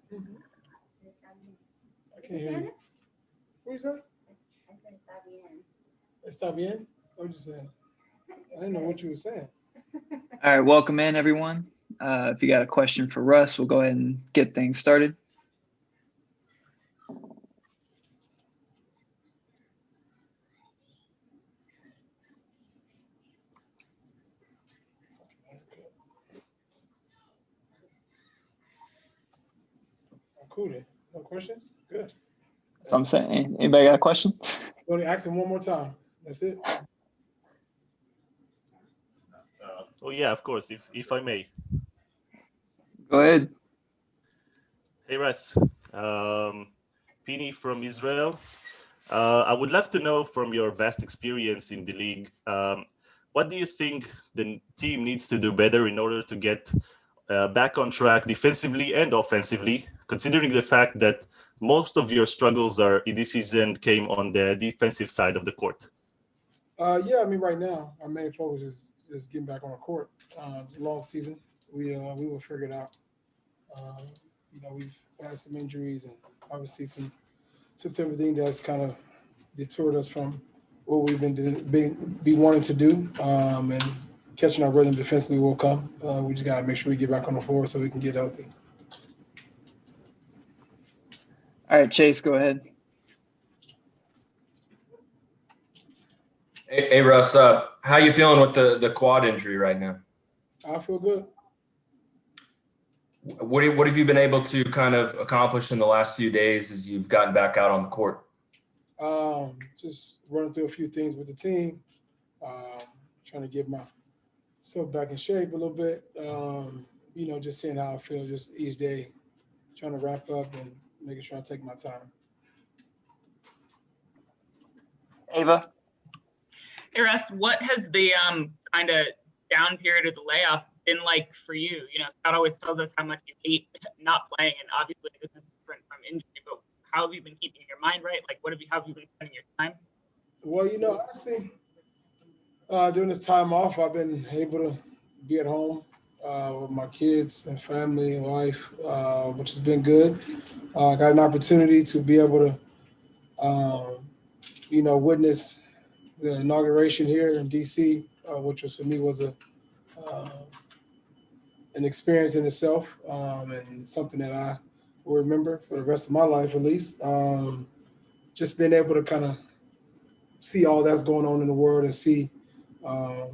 I can't hear you. What is that? Está bien? What you saying? I didn't know what you were saying. All right, welcome in, everyone. If you got a question for Russ, we'll go ahead and get things started. Cool then. No questions? Good. So I'm saying, anybody got a question? Only ask him one more time. That's it. Oh yeah, of course. If I may. Go ahead. Hey Russ, Pini from Israel. I would love to know from your vast experience in the league, what do you think the team needs to do better in order to get back on track defensively and offensively, considering the fact that most of your struggles are in this season came on the defensive side of the court? Yeah, I mean, right now, our main focus is just getting back on the court. It's a long season. We will figure it out. We've had some injuries and obviously some everything that's kind of detoured us from what we've be wanting to do. And catching our rhythm defensively will come. We just got to make sure we get back on the floor so we can get healthy. All right, Chase, go ahead. Hey Russ, how you feeling with the quad injury right now? I feel good. What have you been able to kind of accomplish in the last few days as you've gotten back out on the court? Just running through a few things with the team, trying to get myself back in shape a little bit. Just seeing how I feel just each day, trying to wrap up and making sure I take my time. Ava? Hey Russ, what has the kind of down period of the layoff been like for you? Scott always tells us how much you hate not playing, and obviously this is different from injury, but how have you been keeping your mind right? Like, how have you been spending your time? Well, honestly, during this time off, I've been able to be at home with my kids and family and wife, which has been good. I got an opportunity to be able to, witness the inauguration here in DC, which was for me was an experience in itself, and something that I will remember for the rest of my life, at least. Just being able to kind of see all that's going on in the world and see how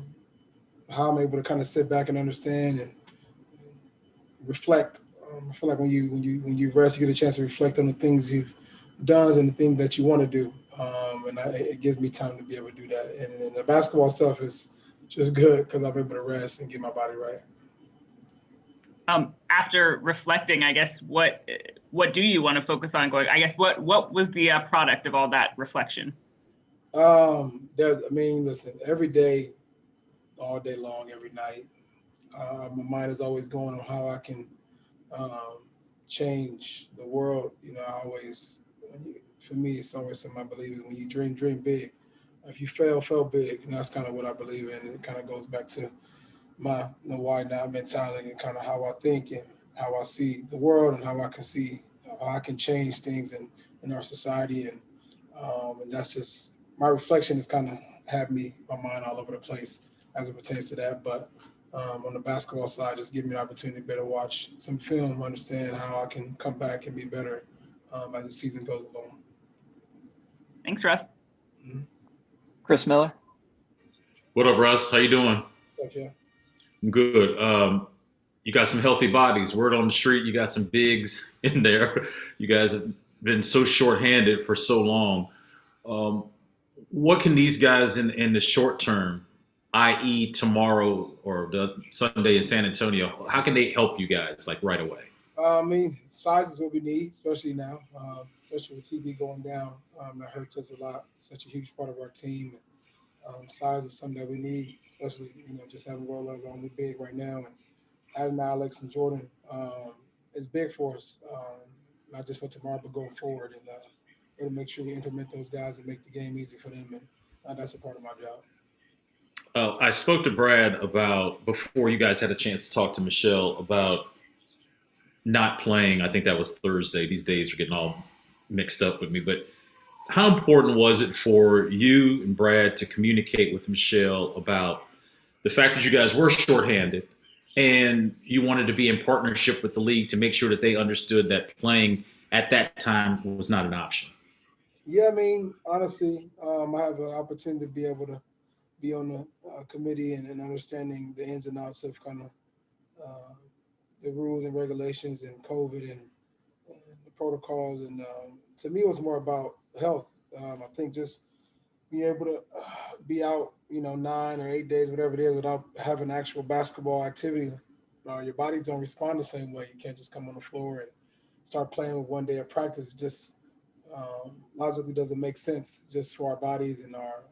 I'm able to kind of sit back and understand and reflect. I feel like when you rest, you get a chance to reflect on the things you've done and the things that you want to do, and it gives me time to be able to do that. And the basketball stuff is just good because I'm able to rest and get my body right. After reflecting, I guess what do you want to focus on going? I guess what was the product of all that reflection? Listen, every day, all day long, every night, my mind is always going on how I can change the world. For me, it's always something I believe in. When you dream big. If you fail big, and that's kind of what I believe in. It kind of goes back to my why not mentality and kind of how I think and how I see the world and how I can see how I can change things in our society. And that's just my reflection is kind of have my mind all over the place as it pertains to that. But on the basketball side, just give me an opportunity to better watch some film, understand how I can come back and be better as the season goes along. Thanks, Russ. Mm-hmm. Chris Miller. What up, Russ? How you doing? What's up, yeah? I'm good. You got some healthy bodies. Word on the street, you got some bigs in there. You guys have been so shorthanded for so long. What can these guys in the short term, i.e. tomorrow or the Sunday in San Antonio, how can they help you guys like right away? Size is what we need, especially now, especially with TV going down. That hurts us a lot. Such a huge part of our team. Size is something that we need, especially, just having rollers only big right now. And having Alex and Jordan is big for us, not just for tomorrow, but going forward. And we're to make sure we implement those guys and make the game easy for them. And that's a part of my job. I spoke to Brad about, before you guys had a chance to talk to Michelle, about not playing. I think that was Thursday. These days are getting all mixed up with me. But how important was it for you and Brad to communicate with Michelle about the fact that you guys were shorthanded and you wanted to be in partnership with the league to make sure that they understood that playing at that time was not an option? Yeah, I mean, honestly, I have an opportunity to be able to be on the committee and understanding the ins and outs of kind of the rules and regulations and COVID and the protocols. And to me, it was more about health. I think just being able to be out, 9 or 8 days, whatever it is, without having actual basketball activity, your body don't respond the same way. You can't just come on the floor and start playing with 1 day of practice. Just logically doesn't make sense just for our bodies and our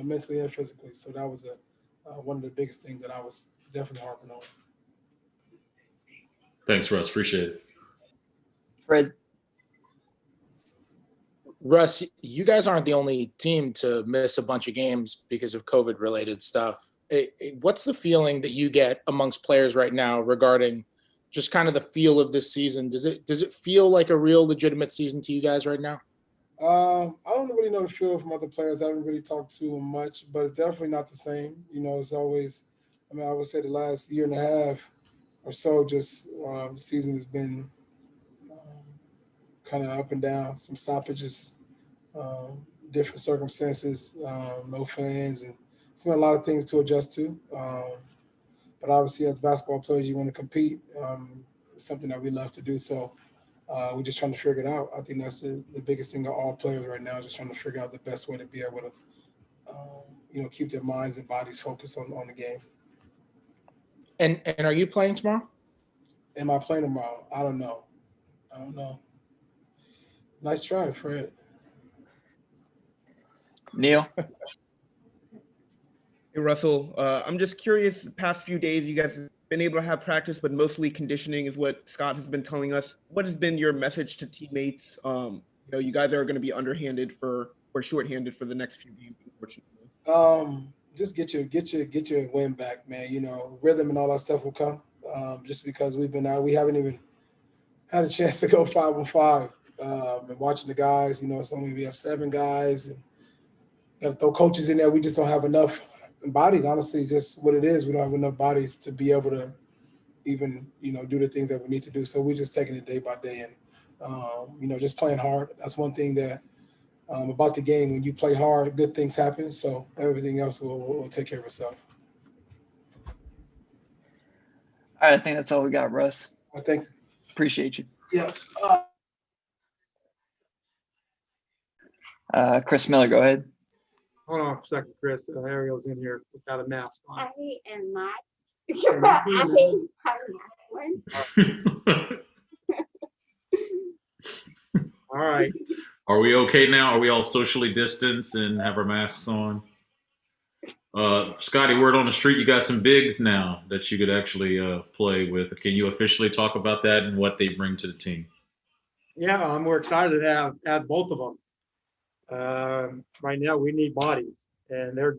mentally and physically. So that was one of the biggest things that I was definitely harping on. Thanks, Russ. Appreciate it. Fred. Russ, you guys aren't the only team to miss a bunch of games because of COVID-related stuff. What's the feeling that you get amongst players right now regarding just kind of the feel of this season? Does it feel like a real legitimate season to you guys right now? I don't really know the feel from other players. I haven't really talked to them much, but it's definitely not the same. It's always, I would say the last year and a half or so, just the season has been kind of up and down, some stoppages, different circumstances, no fans, and it's been a lot of things to adjust to. But obviously, as basketball players, you want to compete. It's something that we love to do. So we're just trying to figure it out. I think that's the biggest thing of all players right now, just trying to figure out the best way to be able to, keep their minds and bodies focused on the game. And are you playing tomorrow? Am I playing tomorrow? I don't know. Nice try, Fred. Neil. Hey, Russell. I'm just curious, the past few days, you guys have been able to have practice, but mostly conditioning is what Scott has been telling us. What has been your message to teammates? You guys are going to be underhanded or shorthanded for the next few games, unfortunately. Just get your win back, man. Rhythm and all that stuff will come. Just because we've been out, we haven't even had a chance to go 5-on-5. And watching the guys, we have 7 guys, and got to throw coaches in there. We just don't have enough bodies. Honestly, just what it is. We don't have enough bodies to be able to even, do the things that we need to do. So we're just taking it day by day and, just playing hard. That's one thing that about the game. When you play hard, good things happen. So everything else will take care of itself. All right, I think that's all we got, Russ. Thank you. Appreciate you. Yes. Chris Miller, go ahead. Hold on for a second, Chris. Ariel's in here without a mask on. I am not. I hate having that one. All right. Are we okay now? Are we all socially distanced and have our masks on? Scotty, word on the street, you got some bigs now that you could actually play with. Can you officially talk about that and what they bring to the team? Yeah, we're excited to have both of them. Right now, we need bodies, and they're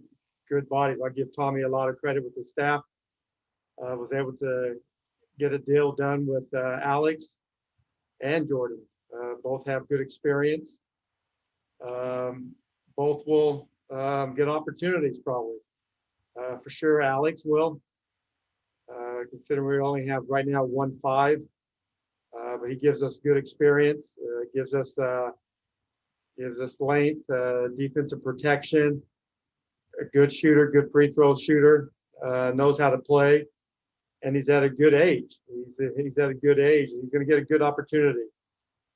good bodies. I give Tommy a lot of credit with the staff. I was able to get a deal done with Alex and Jordan. Both have good experience. Both will get opportunities probably. For sure, Alex will. Considering we only have right now 1-5, but he gives us good experience. Gives us length, defensive protection, a good shooter, good free throw shooter, knows how to play, and he's at a good age. He's at a good age. He's going to get a good opportunity.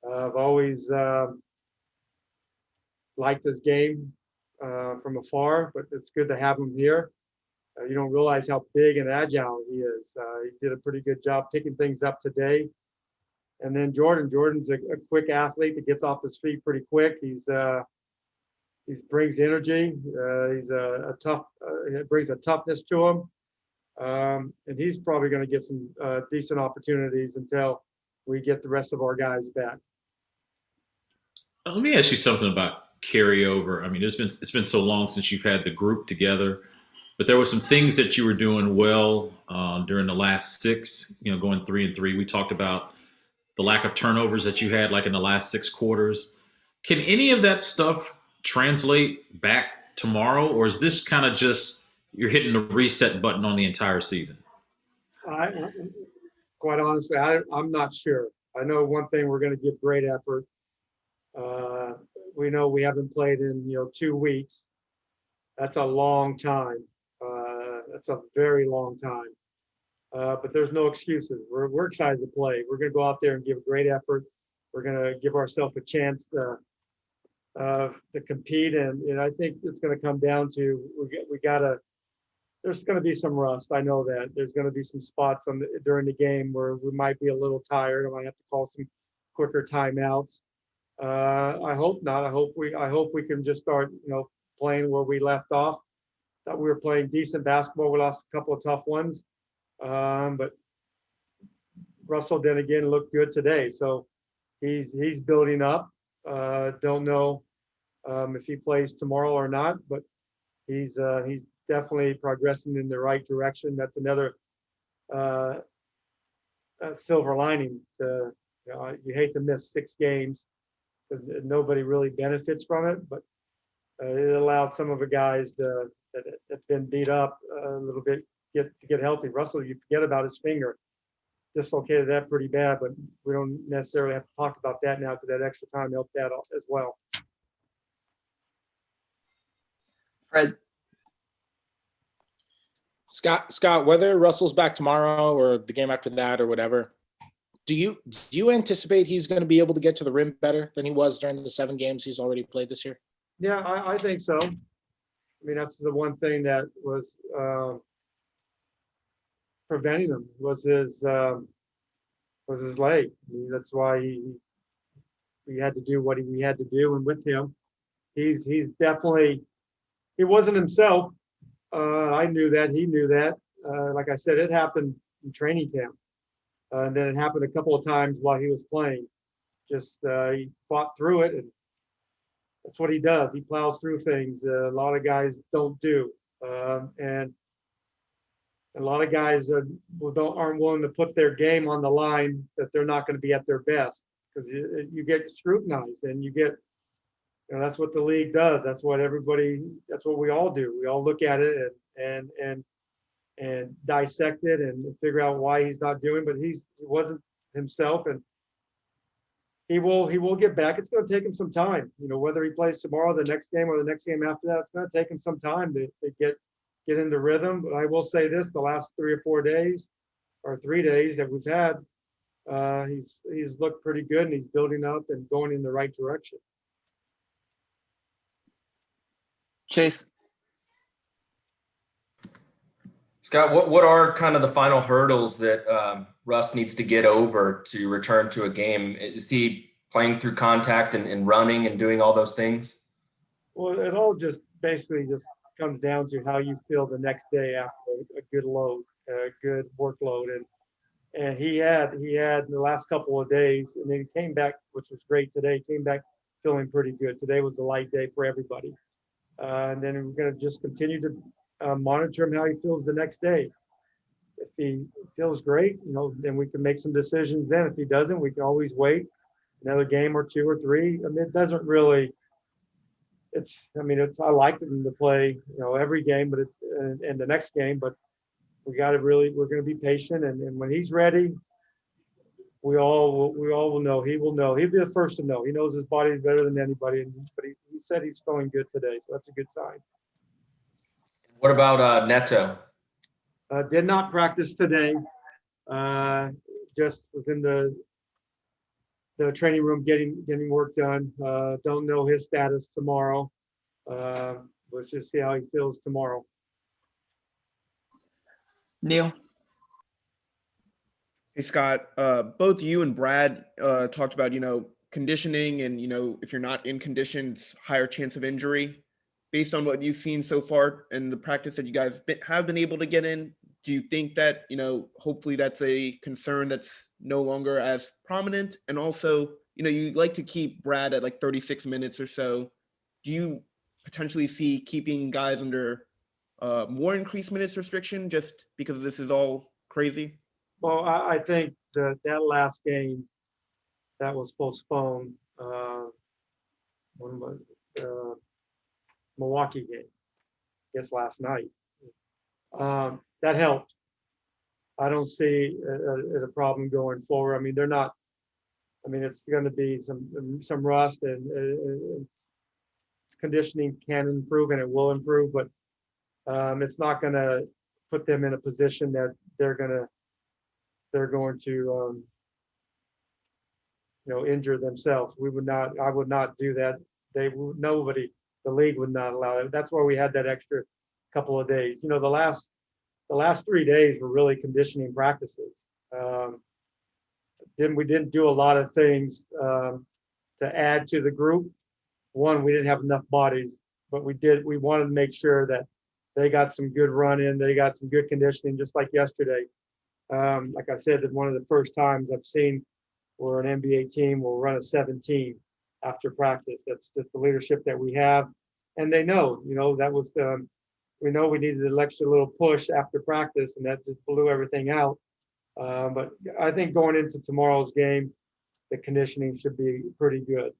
I've always liked this game from afar, but it's good to have him here. You don't realize how big and agile he is. He did a pretty good job picking things up today. And then Jordan's a quick athlete that gets off his feet pretty quick. He brings energy. He's a tough. Brings a toughness to him, and he's probably going to get some decent opportunities until we get the rest of our guys back. Let me ask you something about carryover. I mean, it's been so long since you've had the group together, but there were some things that you were doing well during the last 6. Going 3-3. We talked about the lack of turnovers that you had like in the last 6 quarters. Can any of that stuff translate back tomorrow, or is this kind of just you're hitting the reset button on the entire season? Quite honestly, I'm not sure. I know one thing: we're going to give great effort. We know we haven't played in 2 weeks. That's a long time. That's a very long time. But there's no excuses. We're excited to play. We're going to go out there and give a great effort. We're going to give ourselves a chance to compete, and I think it's going to come down to we got to. There's going to be some rust. I know that there's going to be some spots during the game where we might be a little tired. I might have to call some quicker timeouts. I hope not. I hope we can just start playing where we left off. Thought we were playing decent basketball. We lost a couple of tough ones, but Russell then again looked good today. So he's building up. Don't know if he plays tomorrow or not, but he's definitely progressing in the right direction. That's another silver lining. You hate to miss 6 games because nobody really benefits from it, but it allowed some of the guys that's been beat up a little bit to get healthy. Russell, you forget about his finger. Dislocated that pretty bad, but we don't necessarily have to talk about that now because that extra time helped that as well. Fred. Scott, whether Russell's back tomorrow or the game after that or whatever, do you anticipate he's going to be able to get to the rim better than he was during the 7 games he's already played this year? Yeah, I think so. I mean, that's the one thing that was preventing him was his leg. I mean, that's why he had to do what he had to do, and with him, he's definitely he wasn't himself. I knew that. He knew that. Like I said, it happened in training camp. And then it happened a couple of times while he was playing. Just he fought through it, and that's what he does. He plows through things a lot of guys don't do. And a lot of guys aren't willing to put their game on the line that they're not going to be at their best because you get scrutinized and you get that's what the league does. That's what we all do. We all look at it and dissect it and figure out why he's not doing, but he wasn't himself, and he will get back. It's going to take him some time, whether he plays tomorrow, the next game, or the next game after that. It's going to take him some time to get into rhythm. But I will say this: the last 3 or 4 days, or 3 days that we've had, he's looked pretty good, and he's building up and going in the right direction. Chase. Scott, what are kind of the final hurdles that Russ needs to get over to return to a game? Is he playing through contact and running and doing all those things? Well, it all just basically comes down to how you feel the next day after a good load, a good workload. And he had the last couple of days, and then he came back, which was great today, came back feeling pretty good. Today was a light day for everybody. And then we're going to just continue to monitor him how he feels the next day. If he feels great, then we can make some decisions then. If he doesn't, we can always wait another game or 2 or 3. I mean, it doesn't really, I liked him to play, every game, but and the next game, but we're going to be patient. And when he's ready, we all will know. He will know. He'll be the first to know. He knows his body better than anybody. But he said he's feeling good today, so that's a good sign. What about Neto? Did not practice today. Just was in the training room getting work done. Don't know his status tomorrow. Let's just see how he feels tomorrow. Neil. Hey, Scott, both you and Brad talked about, conditioning and, if you're not in conditions, higher chance of injury. Based on what you've seen so far and the practice that you guys have been able to get in, do you think that, hopefully that's a concern that's no longer as prominent? And also, you like to keep Brad at like 36 minutes or so. Do you potentially see keeping guys under more increased minutes restriction just because this is all crazy? Well, I think that last game, that was postponed. When was Milwaukee game? I guess last night. That helped. I don't see a problem going forward. I mean, they're not. I mean, it's going to be some rust and conditioning can improve and it will improve, but it's not going to put them in a position that they're going to injure themselves. We would not. I would not do that. Nobody. The league would not allow it. That's why we had that extra couple of days. The last 3 days were really conditioning practices. We didn't do a lot of things to add to the group. One, we didn't have enough bodies, but we wanted to make sure that they got some good run in, they got some good conditioning, just like yesterday. Like I said, that one of the first times I've seen where an NBA team will run a 17 after practice. That's just the leadership that we have. And they know, that was, we know we needed an extra little push after practice, and that just blew everything out. But I think going into tomorrow's game, the conditioning should be pretty good.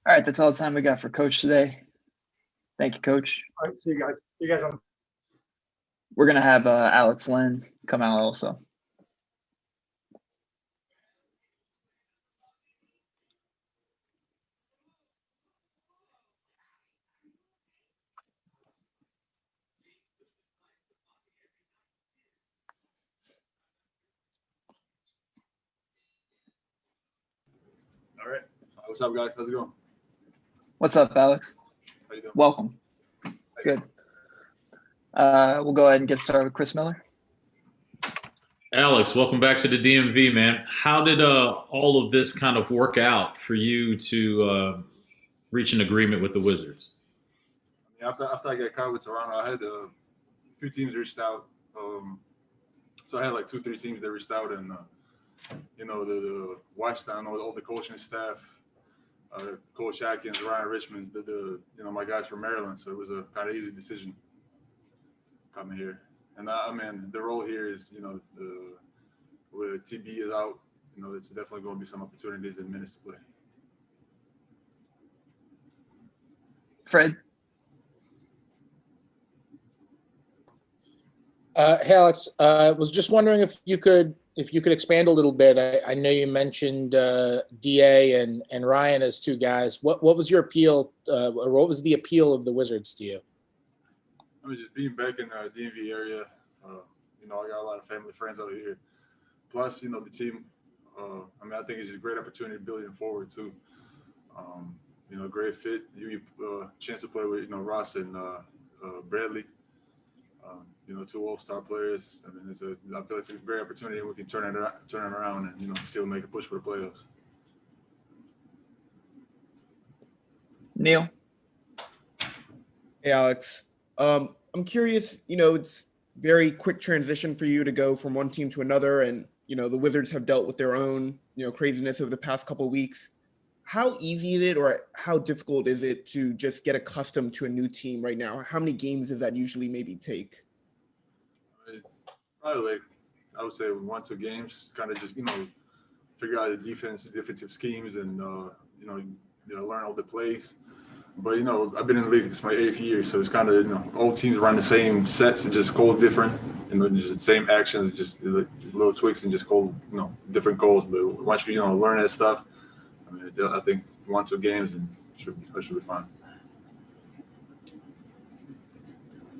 All right, that's all the time we got for Coach today. Thank you, Coach. All right, see you guys. See you guys on. We're going to have Alex Lynn come out also. All right. What's up, guys? How's it going? What's up, Alex? How you doing? Welcome. Good. We'll go ahead and get started with Chris Miller. Alex, welcome back to the DMV, man. How did all of this kind of work out for you to reach an agreement with the Wizards? I mean, after I got caught with Toronto, I had a few teams reached out. So I had like 2-3 teams that reached out, and the Washington, all the coaching staff, Coach Atkins, Ryan Richmond, my guys from Maryland. So it was a kind of easy decision coming here. And I mean, the role here is, where TB is out, it's definitely going to be some opportunities and minutes to play. Fred? Hey, Alex, was just wondering if you could expand a little bit. I know you mentioned DA and Ryan as two guys. What was your appeal, or what was the appeal of the Wizards to you? I mean, just being back in the DMV area, I got a lot of family friends out here. Plus, the team, I think it's just a great opportunity building forward too. Great fit. You chance to play with, Ross and Bradley. 2 all-star players. I mean, I feel like it's a great opportunity, and we can turn it around and still make a push for the playoffs. Neil? Hey, Alex. I'm curious, it's very quick transition for you to go from one team to another, and the Wizards have dealt with their own craziness over the past couple of weeks. How easy is it, or how difficult is it to just get accustomed to a new team right now? How many games does that usually maybe take? Probably, I would say 1-2 games. Kind of just figure out the defensive schemes, and learn all the plays. But I've been in the league. It's my 8th year, so it's kind of all teams run the same sets and just call different. Just the same actions, just little tweaks and just call different goals. But once you learn that stuff, I mean, I think 1-2 games and should be fine.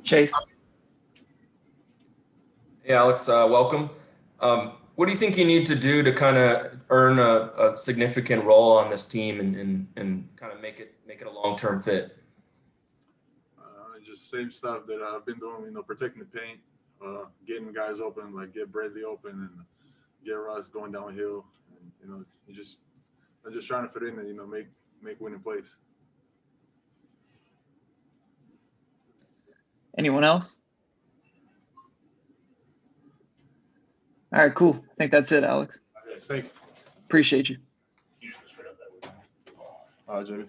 Chase? Hey, Alex, welcome. What do you think you need to do to kind of earn a significant role on this team and kind of make it a long-term fit? Just same stuff that I've been doing, protecting the paint, getting guys open, like get Bradley open and get Ross going downhill. And, I'm just trying to fit in and, make winning plays. Anyone else? All right, cool. I think that's it, Alex. Okay, thank you. Appreciate you. All right, Jamie.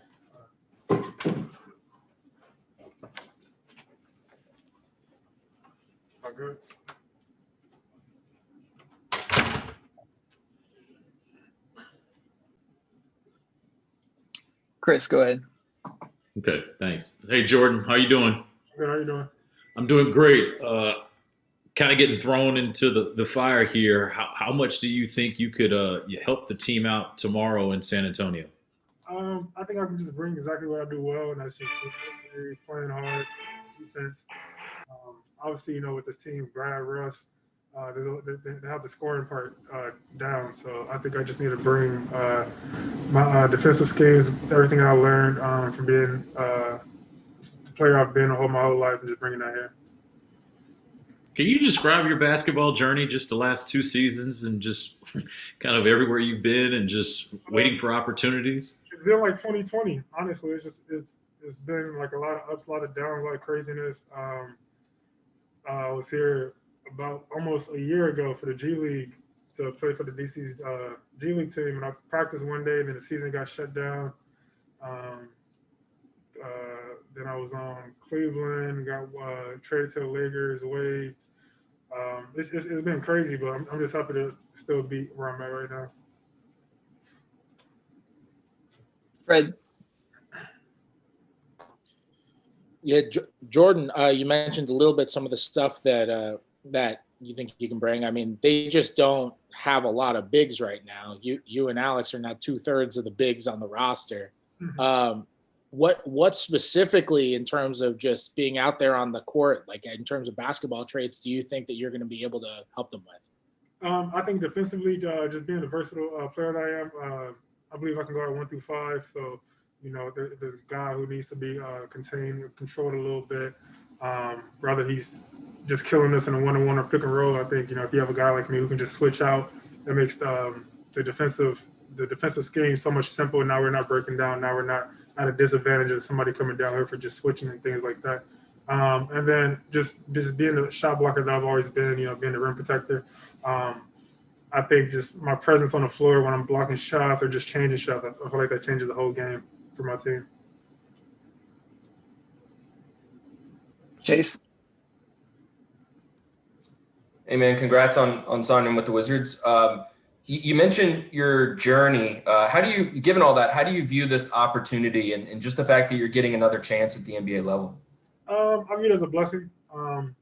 All good. Chris, go ahead. Okay, thanks. Hey, Jordan, how you doing? Good. How you doing? I'm doing great. Kind of getting thrown into the fire here. How much do you think you could you help the team out tomorrow in San Antonio? I think I can just bring exactly what I do well, and that's just playing hard defense. Obviously, with this team, Brad, Russ, they have the scoring part down. So I think I just need to bring my defensive schemes, everything I learned from being the player I've been my whole life, and just bringing that here. Can you describe your basketball journey, just the last 2 seasons, and just kind of everywhere you've been, and just waiting for opportunities? It's been like 2020. Honestly, it's been like a lot of ups, a lot of downs, a lot of craziness. I was here about almost a year ago for the G League to play for the DC's G League team, and I practiced one day, and then the season got shut down. Then I was on Cleveland, got traded to the Lakers, waived. It's been crazy, but I'm just happy to still be where I'm at right now. Fred. Yeah, Jordan, you mentioned a little bit some of the stuff that that you think you can bring. I mean, they just don't have a lot of bigs right now. You and Alex are now 2/3 of the bigs on the roster. Mm-hmm. What specifically, in terms of just being out there on the court, like in terms of basketball traits, do you think that you're going to be able to help them with? I think defensively, just being the versatile player that I am, I believe I can go at 1 through 5. So, there's a guy who needs to be contained, controlled a little bit. Rather he's just killing us in a one-on-one or pick and roll. I think, if you have a guy like me who can just switch out, that makes the defensive scheme so much simpler. Now we're not breaking down. Now we're not at a disadvantage of somebody coming down here for just switching and things like that. And then just being the shot blocker that I've always been, being the rim protector. I think just my presence on the floor when I'm blocking shots or just changing shots, I feel like that changes the whole game for my team. Chase. Hey man, congrats on signing with the Wizards. You mentioned your journey. Given all that, how do you view this opportunity and just the fact that you're getting another chance at the NBA level? I view it as a blessing. Like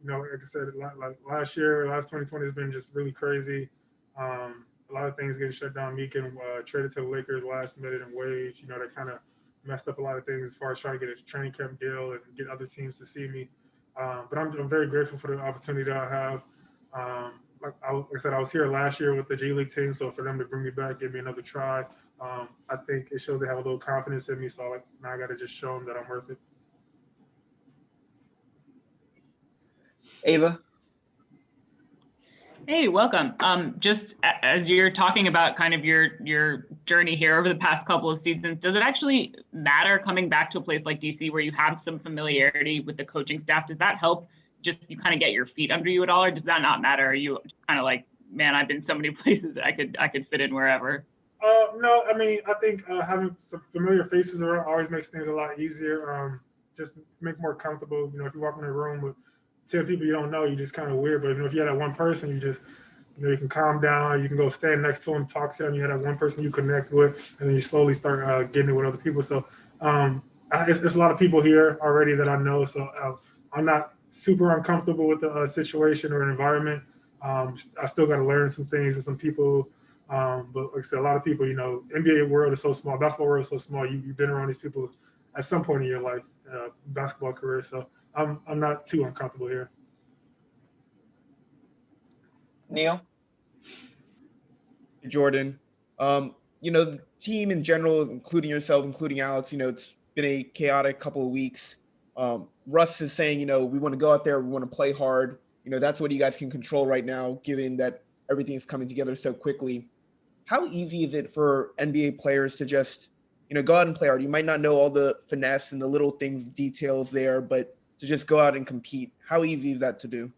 I said, like last year, 2020 has been just really crazy. A lot of things getting shut down. Me getting traded to the Lakers last minute and waived. That kind of messed up a lot of things as far as trying to get a training camp deal and get other teams to see me. But I'm very grateful for the opportunity that I have. Like I said, I was here last year with the G League team, so for them to bring me back, give me another try, I think it shows they have a little confidence in me. So now I got to just show them that I'm worth it. Ava. Hey, welcome. Just as you're talking about kind of your journey here over the past couple of seasons, does it actually matter coming back to a place like DC where you have some familiarity with the coaching staff? Does that help just you kind of get your feet under you at all, or does that not matter? Are you kind of like, man, I've been so many places that I could fit in wherever? No, I mean, I think having some familiar faces around always makes things a lot easier. Just make more comfortable. If you walk in a room with 10 people you don't know, you just kind of weird. But if you had that one person, you just, you can calm down. You can go stand next to them, talk to them. You had that one person you connect with, and then you slowly start getting it with other people. So it's a lot of people here already that I know. So I'm not super uncomfortable with the situation or environment. I still got to learn some things and some people. But like I said, a lot of people, NBA world is so small, basketball world is so small. You've been around these people at some point in your life, basketball career. So I'm not too uncomfortable here. Neil. Jordan, the team in general, including yourself, including Alex, it's been a chaotic couple of weeks. Russ is saying, we want to go out there, we want to play hard. That's what you guys can control right now, given that everything is coming together so quickly. How easy is it for NBA players to just, go out and play hard? You might not know all the finesse and the little things, details there, but to just go out and compete, how easy is that to do?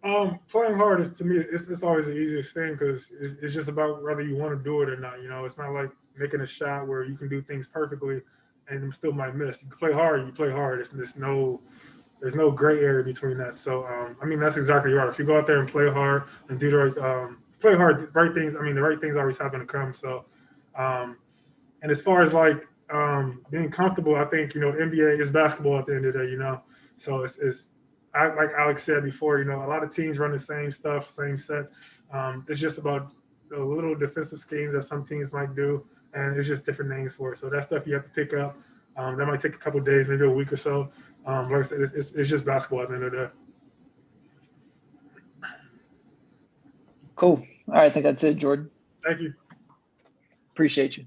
Playing hard is, to me, it's always the easiest thing because it's just about whether you want to do it or not. It's not like making a shot where you can do things perfectly and still might miss. You can play hard, you play hard. There's no gray area between that. So, that's exactly right. If you go out there and play hard and do the right, right things, the right things always happen to come. So, And as far as like being comfortable, I think, the NBA is basketball at the end of the day, So like Alex said before, a lot of teams run the same stuff, same sets. It's just about the little defensive schemes that some teams might do, and it's just different names for it. So that stuff you have to pick up. That might take a couple of days, maybe a week or so. Like I said, it's just basketball at the end of the day. Cool. All right, I think that's it, Jordan. Thank you. Appreciate you.